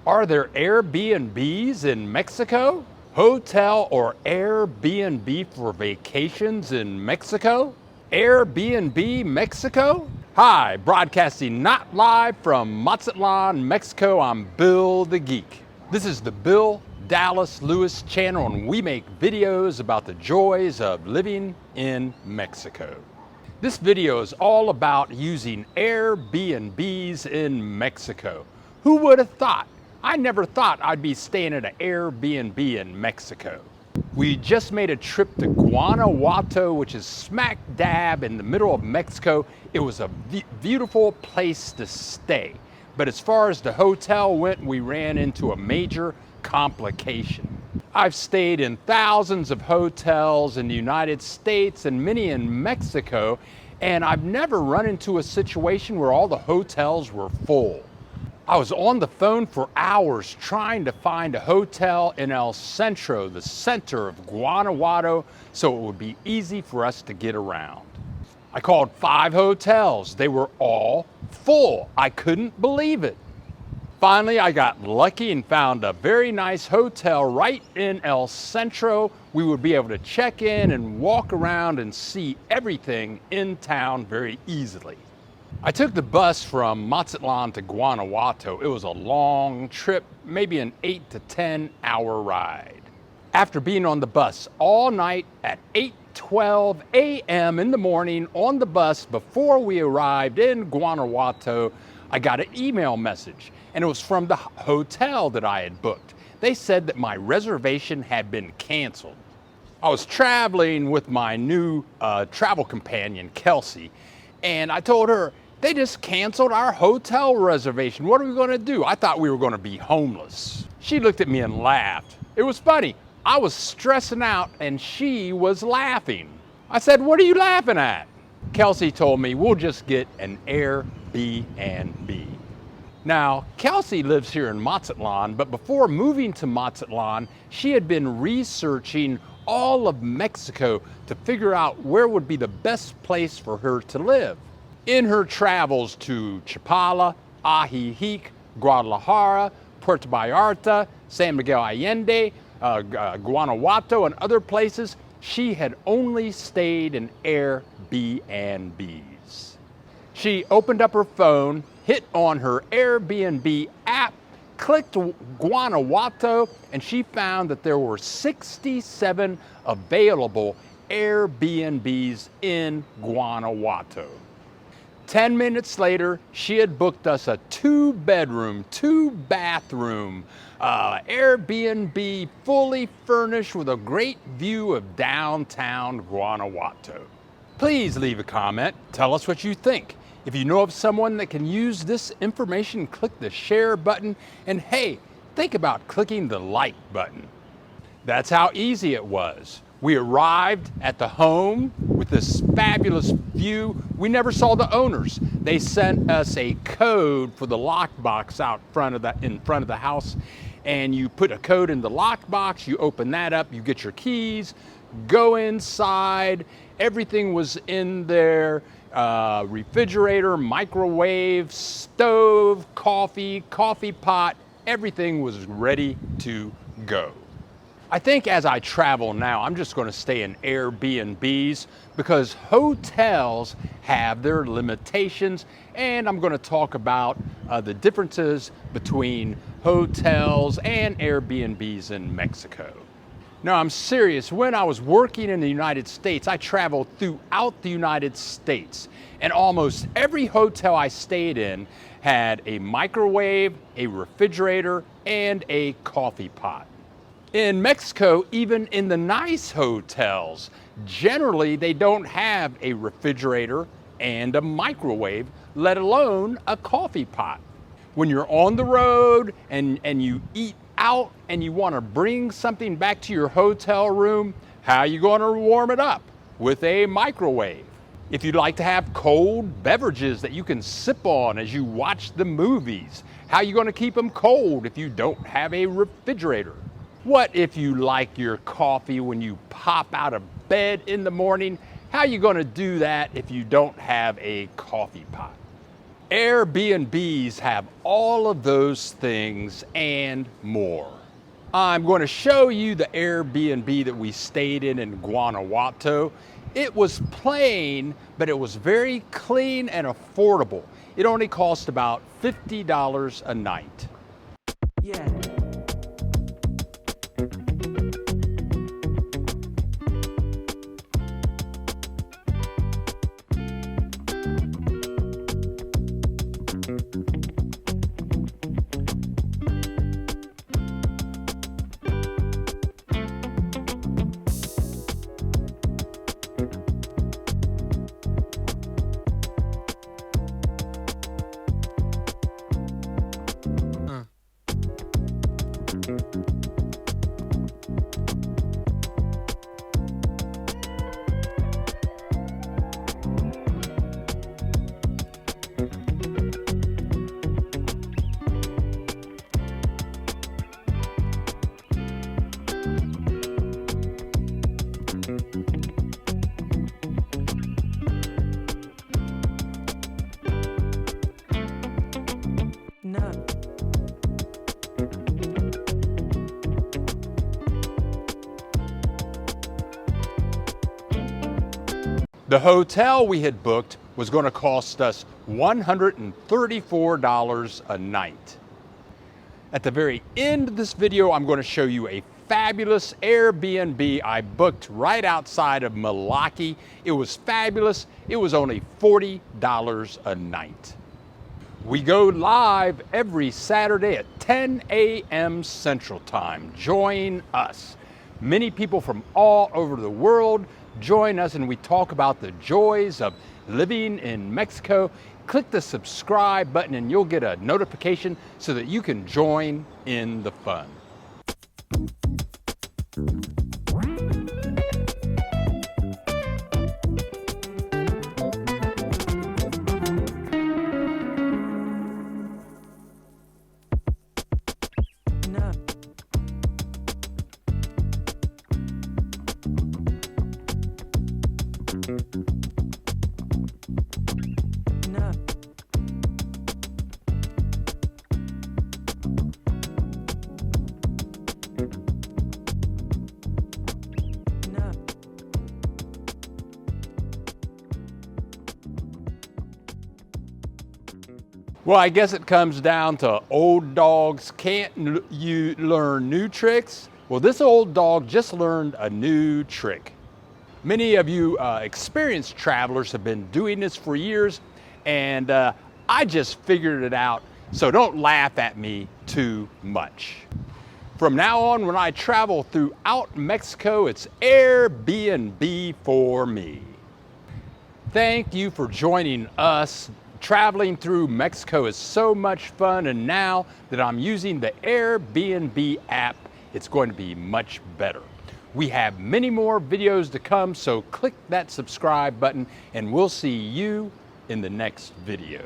Are there Airbnbs in Mexico? Hotel or Airbnb for vacations in Mexico? Air Bnb Mexico? Hi, broadcasting not live from Mazatlan, Mexico. I'm Bill the Geek. This is the Bill Dallas Lewis channel, and we make videos about the joys of living in Mexico. This video is all about using Airbnbs in Mexico. Who would have thought? I never thought I'd be staying at an Airbnb in Mexico. We just made a trip to Guanajuato, which is smack dab in the middle of Mexico. It was a beautiful place to stay. But as far as the hotel went, we ran into a major complication. I've stayed in thousands of hotels in the United States and many in Mexico, and I've never run into a situation where all the hotels were full. I was on the phone for hours trying to find a hotel in El Centro, the center of Guanajuato, so it would be easy for us to get around. I called 5 hotels. They were all full. I couldn't believe it. Finally, I got lucky and found a very nice hotel right in El Centro. We would be able to check in and walk around and see everything in town very easily. I took the bus from Mazatlan to Guanajuato. It was a long trip, maybe an 8 to 10 hour ride. After being on the bus all night at 8:12 a.m. in the morning on the bus before we arrived in Guanajuato, I got an email message, and it was from the hotel that I had booked. They said that my reservation had been canceled. I was traveling with my new travel companion, Kelsey, and I told her, they just canceled our hotel reservation. What are we going to do? I thought we were going to be homeless. She looked at me and laughed. It was funny. I was stressing out and she was laughing. I said, what are you laughing at? Kelsey told me, we'll just get an Airbnb. Now, Kelsey lives here in Mazatlan, but before moving to Mazatlan, she had been researching all of Mexico to figure out where would be the best place for her to live. In her travels to Chapala, Ajijic, Guadalajara, Puerto Vallarta, San Miguel Allende, Guanajuato, and other places, she had only stayed in Airbnbs. She opened up her phone, hit on her Airbnb app, clicked Guanajuato, and she found that there were 67 available Airbnbs in Guanajuato. 10 minutes later, she had booked us a 2-bedroom, 2-bathroom Airbnb, fully furnished with a great view of downtown Guanajuato. Please leave a comment. Tell us what you think. If you know of someone that can use this information, click the share button. And hey, think about clicking the like button. That's how easy it was. We arrived at the home with this fabulous view. We never saw the owners. They sent us a code for the lockbox out in front of the house, and you put a code in the lockbox, you open that up, you get your keys, go inside. Everything was in there. Refrigerator, microwave, stove, coffee pot, everything was ready to go. I think as I travel now, I'm just going to stay in Airbnbs because hotels have their limitations, and I'm going to talk about the differences between hotels and Airbnbs in Mexico. No, I'm serious. When I was working in the United States, I traveled throughout the United States, and almost every hotel I stayed in had a microwave, a refrigerator, and a coffee pot. In Mexico, even in the nice hotels, generally they don't have a refrigerator and a microwave, let alone a coffee pot. When you're on the road and you eat out and you want to bring something back to your hotel room, how are you going to warm it up? With a microwave. If you'd like to have cold beverages that you can sip on as you watch the movies, how are you going to keep them cold if you don't have a refrigerator? What if you like your coffee when you pop out of bed in the morning? How are you going to do that if you don't have a coffee pot? Airbnbs have all of those things and more. I'm going to show you the Airbnb that we stayed in Guanajuato. It was plain, but it was very clean and affordable. It only cost about $50 a night. Yeah. No. The hotel we had booked was going to cost us $134 a night. At the very end of this video, I'm going to show you a fabulous Airbnb I booked right outside of Milwaukee. It was fabulous. It was only $40 a night. We go live every Saturday at 10 a.m. Central Time. Join us. Many people from all over the world join us, and we talk about the joys of living in Mexico. Click the subscribe button and you'll get a notification so that you can join in the fun. No. No. No. Well, I guess it comes down to old dogs can't you learn new tricks? Well, this old dog just learned a new trick. Many of you experienced travelers have been doing this for years, and I just figured it out, so don't laugh at me too much. From now on, when I travel throughout Mexico, it's Airbnb for me. Thank you for joining us. Traveling through Mexico is so much fun, and now that I'm using the Airbnb app, it's going to be much better. We have many more videos to come, so click that subscribe button and we'll see you in the next video.